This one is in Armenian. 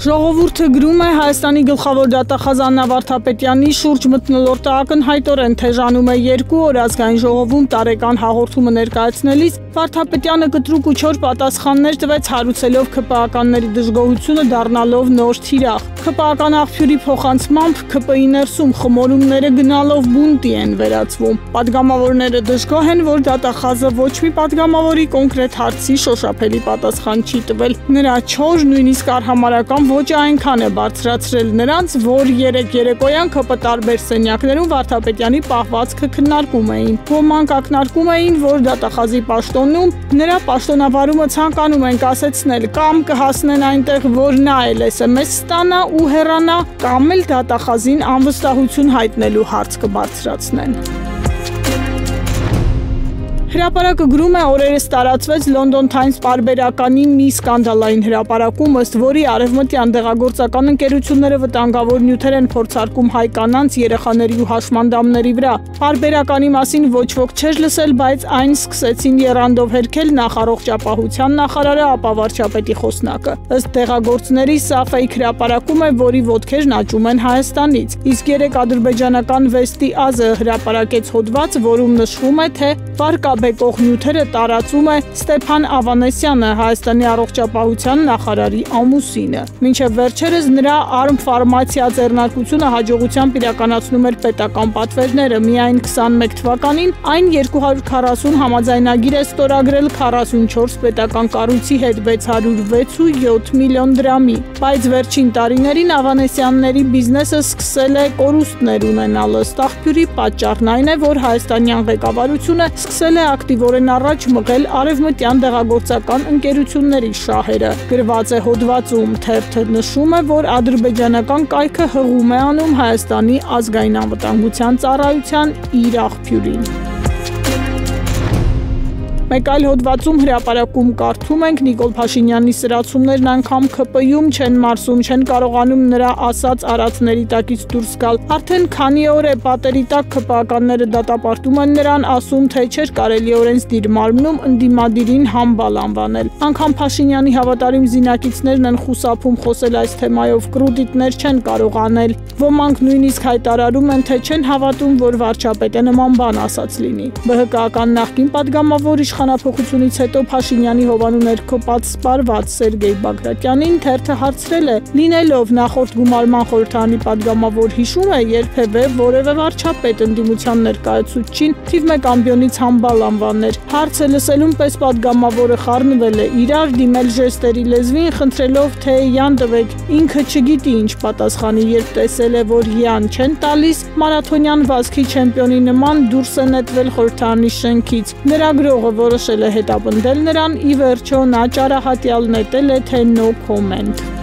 Ժողովուրդը գրում է Հայաստանի գլխավոր դատախազ Աննա Վարդապետյանի շուրջ մթնոլորտը ակնհայտորեն թեժանում է 2 օր ազգային ժողովում տարեկան հաղորդումը ներկայացնելիս Վարդապետյանը կտրուկ ու չոր պատասխաններ տվեց հարուցելով ՔՊԱ-ականների դժգոհությունը դառնալով նոր թիրախ։ ՔՊԱ-ական աղբյուրի փոխանցմամբ ՔՊ-ի ներսում խմորումները գնալով բունտի են վերածվում։ Պատգամավորները դժգոհ են, որ դատախազը ոչ մի պատգամավորի կոնկրետ հարցի շոշափելի պատասխան չի տվել։ Նրա չոր, նույնիսկ արհամարհական ոճը այնքան է բարձրացրել նրանց, որ երեկոյան ՔՊ տարբեր սենյակներում Վարդապետյանի պահվածքը քննարկում էին։ Ոմանք ակնարկում էին, որ դատախազի պաշտոնում նրա պաշտոնավարումը ցանկանում են կասեցնել կամ կհասնեն այնտեղ, որ նա էլ SMS ստանա ու հեռանա, կամ էլ դատախազին անվստահություն հայտնելու հարց կբարձրացնեն։ Հրապարակը գրում է օրերս տարածվեց London Times պարբերականի մի սկանդալային հրապարակում, ըստ որի արևմտյան դեղագործական ընկերությունները վտանգավոր նյութեր են փորձարկում հայ կանանց, երեխաների ու հաշմանդամների վրա։ Պարբերականի մասին ոչ ոք չէր լսել, բայց այն սկսեցին եռանդով հերքել նախարարողջապահության նախարարը, ապա վարչապետի խոսնակը։ Ըստ դեղագործների սա ֆեյք հրապարակում է, որի ոտքերն աճում են Հայաստանից։ Իսկ երեք ադրբեջանական Վեստի Ազը հրապարակեց հոդված, որում նշվում է, թե վարկաբեկող նյութերը տարածում է Ստեփան Ավանեսյանը, Հայաստանի առողջապահության նախարարի ամուսինը։ Մինչև վերջերս նրա Արմֆարմացիա ձեռնարկությունը հաջողությամբ իրականացնում էր պետական պատվերները։ Միայն 21 թվականին այն 240 համաձայնագիր է ստորագրել 44 պետական կառույցի հետ 606.7 միլիոն դրամի։ Բայց վերջին տարիներին Ավանեսյանների բիզնեսը սկսել է կորուստներ ունենալ։ Ըստ աղբյուրի պատճառն այն է, որ հայաստանյան ղեկավարությունը սկսել է ակտիվորեն առաջ մղել արևմտյան դեղագործական ընկերությունների շահերը։ Գրված է հոդվածում, թերթը նշում է, որ ադրբեջանական կայքը հղում է անում Հայաստանի ազգային անվտանգության ծառայության իր աղբյուրին։ Մեկ այլ հոդվածում հրապարակում կարդում ենք Նիկոլ Փաշինյանի սրացումներն անգամ ՔՊ-ում չեն մարսում, չեն կարողանում նրա ասած արածների տակից դուրս գալ։ Արդեն քանի օր է պատերի տակ ՔՊԱ-ականները դատապարտում են նրան, ասում, թե չէր կարելիորեն ստիր մարմնում ընդդիմադիրին համբալ անվանել։ Անգամ Փաշինյանի հավատարիմ զինակիցներն են խուսափում խոսել այս թեմայով, կրուդիտներ չեն կարող անել։ Ոմանք նույնիսկ հայտարարում են, թե չեն հավատում, որ վարչապետը նման բան ասած լինի։ ԲՀԿ-ական նախկին պատգամավոր իշխանափոխությունից հետո Փաշինյանի հովանու ներքո պատսպարված Սերգեյ Բագրատյանին թերթը հարցրել է. լինելով նախորդ գումարման խորհրդարանի պատգամավոր հիշում է երբևէ որևէ վարչապետ ընդդիմության ներկայացուցչին թիվ 1 ամբիոնից համբալ անվաներ։ Հարցը լսելուն պես պատգամավորը խառնվել է իրար, դիմել ժեստերի լեզվին, խնդրելով, թե յան տվեք, ինքը չգիտի ինչ պատասխանի, երբ տեսել է, որ յան չեն տալիս, մարաթոնյան վազքի չեմպիոնի նման դուրս է նետվել խորհրդարանի շենքից։ Լրագրողը որոշել է հետապնդել նրան, ի վերջո նա ճարահատյալ նետել է, թե no comment։